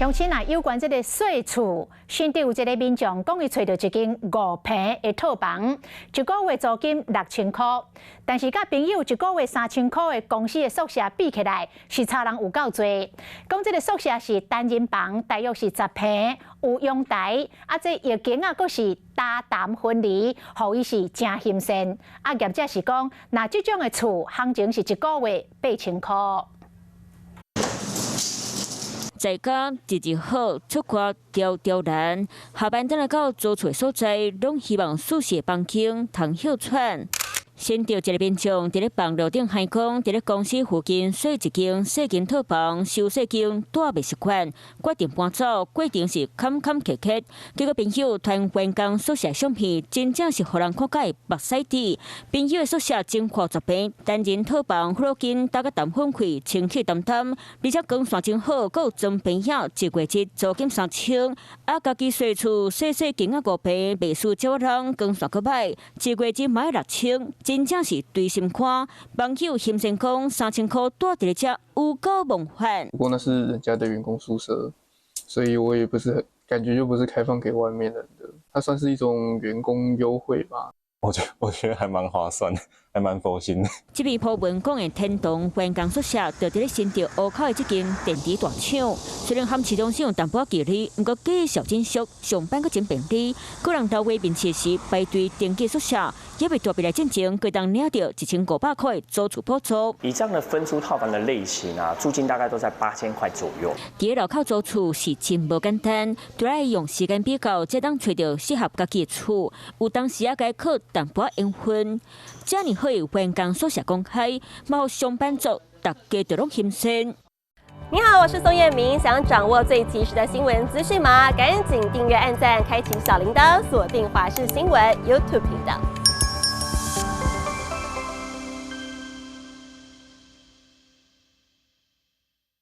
乡亲啊，有关这个税厝，新竹有一个民众讲，伊找到一间5平的套房，一个月租金6000块，但是甲朋友一个月3000块的公司的宿舍比起来，是差人有够多。讲这个宿舍是单人房，大约是10平，有阳台，这浴间佫是大谈分离，互伊是真新鲜。业者是讲，那这种的厝行情是一个月8000块。在家日日好，出国条条难。下班等来到租厝所在，拢希望舒适房间通休喘。先到一个民众伫咧网络顶海讲，伫咧公司附近选一间细间套房，收税金住袂习惯，决定搬走。过程是坎坎坷坷，结果朋友传员工宿舍相片，真正是互人看解目屎滴。朋友的宿舍真阔10平，单人套房附近搭个淡粉气，清气淡淡，而且光线真好，佮有装平影，一月日租金3000，家己税厝细细间5平，袂输少人，光线佮歹，一月日买6000。真正是对心肝，网友嫌先讲3000块住伫咧遮有够梦幻。不过那是人家的员工宿舍，所以我也不是很感觉就不是开放给外面人的，它算是一种员工优惠吧。我觉得还蛮划算的，还蛮佛心的。这边普文讲的天堂员工宿舍，就伫咧新竹湖口的这间电池大厂。虽然含市中心有淡薄距离，不过继续真俗，上班阁真便利。个人到外面切时排队登记宿舍，也未大笔来进前，可当领到1500块租厝补助。以这样的分租套房的类型啊，租金大概都在8000块左右。伫路口租厝是真无简单，就要用时间比较，才当找到适合家己的厝。有当时也该靠淡薄缘分。这么好的员工宿舍公开，嘛上班族大家都拢欣赏。你好，我是宋彦明。想掌握最及时的新闻资讯吗？赶紧订阅、按赞、开启小铃铛，锁定华视新闻 YouTube 频道。